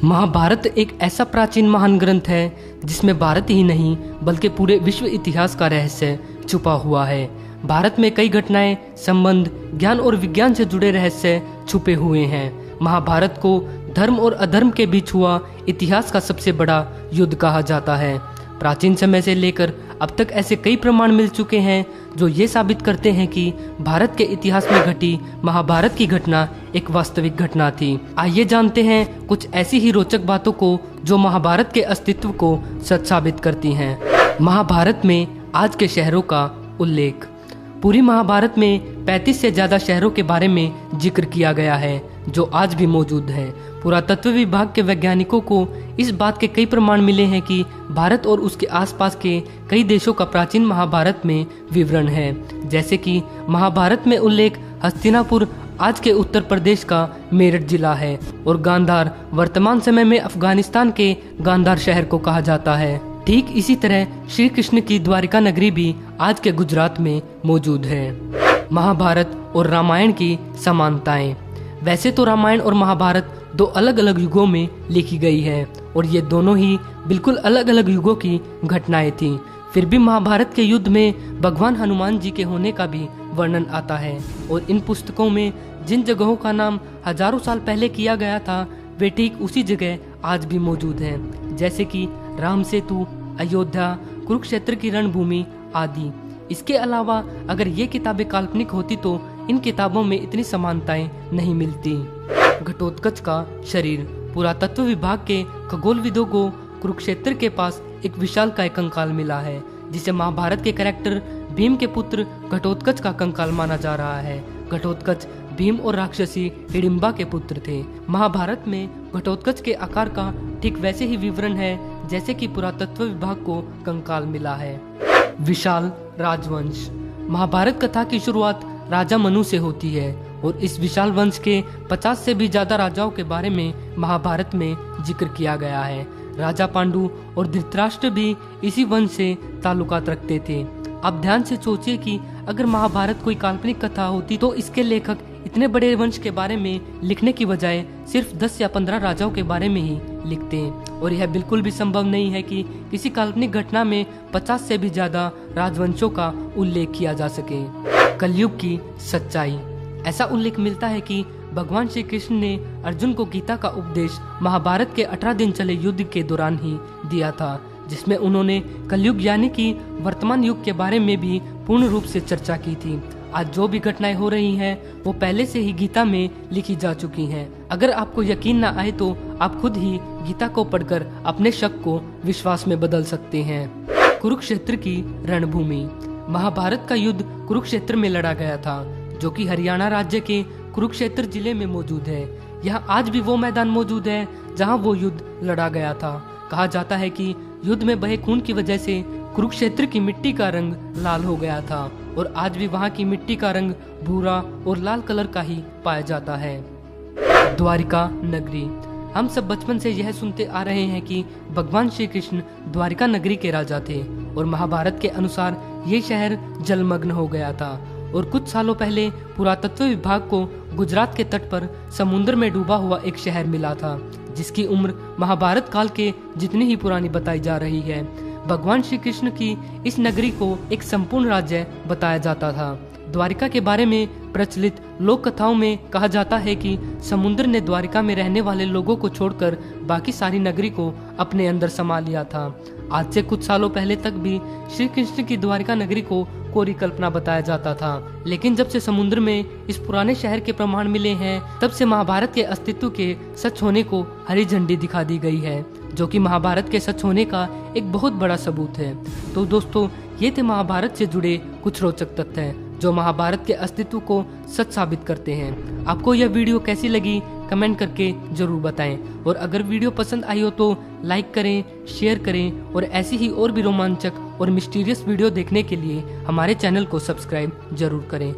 महाभारत एक ऐसा प्राचीन महान ग्रंथ है जिसमें भारत ही नहीं बल्कि पूरे विश्व इतिहास का रहस्य छुपा हुआ है। भारत में कई घटनाएं, संबंध, ज्ञान और विज्ञान से जुड़े रहस्य छुपे हुए हैं। महाभारत को धर्म और अधर्म के बीच हुआ इतिहास का सबसे बड़ा युद्ध कहा जाता है। प्राचीन समय से लेकर अब तक ऐसे कई प्रमाण मिल चुके हैं जो ये साबित करते हैं कि भारत के इतिहास में घटी महाभारत की घटना एक वास्तविक घटना थी। आइए जानते हैं कुछ ऐसी ही रोचक बातों को जो महाभारत के अस्तित्व को सच साबित करती हैं। महाभारत में आज के शहरों का उल्लेख। पूरी महाभारत में 35 से ज्यादा शहरों के बारे में जिक्र किया गया है जो आज भी मौजूद हैं। पुरातत्व विभाग के वैज्ञानिकों को इस बात के कई प्रमाण मिले हैं कि भारत और उसके आसपास के कई देशों का प्राचीन महाभारत में विवरण है। जैसे कि महाभारत में उल्लेख हस्तिनापुर आज के उत्तर प्रदेश का मेरठ जिला है और गांधार वर्तमान समय में अफगानिस्तान के गांधार शहर को कहा जाता है। ठीक इसी तरह श्री कृष्ण की द्वारिका नगरी भी आज के गुजरात में मौजूद है। महाभारत और रामायण की समानताएं। वैसे तो रामायण और महाभारत दो अलग अलग युगों में लिखी गई है और ये दोनों ही बिल्कुल अलग अलग युगों की घटनाएं थीं। फिर भी महाभारत के युद्ध में भगवान हनुमान जी के होने का भी वर्णन आता है और इन पुस्तकों में जिन जगहों का नाम हजारों साल पहले किया गया था वे ठीक उसी जगह आज भी मौजूद हैं, जैसे कि राम सेतु, अयोध्या, कुरुक्षेत्र की रणभूमि आदि। इसके अलावा अगर ये किताबें काल्पनिक होती तो इन किताबों में इतनी समानताएं नहीं मिलती। घटोत्कच का शरीर। पुरातत्व विभाग के खगोलविदों को कुरुक्षेत्र के पास एक विशालकाय कंकाल मिला है जिसे महाभारत के कैरेक्टर भीम के पुत्र घटोत्कच का कंकाल माना जा रहा है। घटोत्कच भीम और राक्षसी हिडिंबा के पुत्र थे। महाभारत में घटोत्कच के आकार का ठीक वैसे ही विवरण है जैसे कि पुरातत्व विभाग को कंकाल मिला है। विशाल राजवंश। महाभारत कथा की शुरुआत राजा मनु से होती है और इस विशाल वंश के 50 से भी ज्यादा राजाओं के बारे में महाभारत में जिक्र किया गया है। राजा पांडु और धृतराष्ट्र भी इसी वंश से ताल्लुकात रखते थे। आप ध्यान से सोचिए कि अगर महाभारत कोई काल्पनिक कथा होती तो इसके लेखक इतने बड़े वंश के बारे में लिखने की बजाय सिर्फ 10 या 15 राजाओं के बारे में ही लिखते हैं और यह बिल्कुल भी संभव नहीं है कि किसी काल्पनिक घटना में 50 से भी ज्यादा राजवंशों का उल्लेख किया जा सके। कलयुग की सच्चाई। ऐसा उल्लेख मिलता है कि भगवान श्री कृष्ण ने अर्जुन को गीता का उपदेश महाभारत के 18 दिन चले युद्ध के दौरान ही दिया था, जिसमें उन्होंने कलयुग यानी कि वर्तमान युग के बारे में भी पूर्ण रूप से चर्चा की थी। आज जो भी घटनाएं हो रही हैं वो पहले से ही गीता में लिखी जा चुकी हैं। अगर आपको यकीन ना आए तो आप खुद ही गीता को पढ़कर अपने शक को विश्वास में बदल सकते हैं। कुरुक्षेत्र की रणभूमि। महाभारत का युद्ध कुरुक्षेत्र में लड़ा गया था जो कि हरियाणा राज्य के कुरुक्षेत्र जिले में मौजूद है। यहाँ आज भी वो मैदान मौजूद है जहाँ वो युद्ध लड़ा गया था। कहा जाता है कि युद्ध में बहे खून की वजह से कुरुक्षेत्र की मिट्टी का रंग लाल हो गया था और आज भी वहाँ की मिट्टी का रंग भूरा और लाल कलर का ही पाया जाता है। द्वारिका नगरी। हम सब बचपन से यह सुनते आ रहे हैं कि भगवान श्री कृष्ण द्वारिका नगरी के राजा थे और महाभारत के अनुसार ये शहर जलमग्न हो गया था और कुछ सालों पहले पुरातत्व विभाग को गुजरात के तट पर समुद्र में डूबा हुआ एक शहर मिला था जिसकी उम्र महाभारत काल के जितनी ही पुरानी बताई जा रही है। भगवान श्री कृष्ण की इस नगरी को एक संपूर्ण राज्य बताया जाता था। द्वारिका के बारे में प्रचलित लोक कथाओं में कहा जाता है कि समुद्र ने द्वारिका में रहने वाले लोगों को छोड़कर बाकी सारी नगरी को अपने अंदर समा लिया था। आज से कुछ सालों पहले तक भी श्री कृष्ण की द्वारिका नगरी को कोरी कल्पना बताया जाता था, लेकिन जब से समुद्र में इस पुराने शहर के प्रमाण मिले हैं तब से महाभारत के अस्तित्व के सच होने को हरी झंडी दिखा दी गई है, जो कि महाभारत के सच होने का एक बहुत बड़ा सबूत है। तो दोस्तों, ये थे महाभारत से जुड़े कुछ रोचक तथ्य जो महाभारत के अस्तित्व को सच साबित करते हैं। आपको यह वीडियो कैसी लगी कमेंट करके जरूर बताएं और अगर वीडियो पसंद आई हो तो लाइक करें, शेयर करें और ऐसी ही और भी रोमांचक और मिस्टीरियस वीडियो देखने के लिए हमारे चैनल को सब्सक्राइब जरूर करें।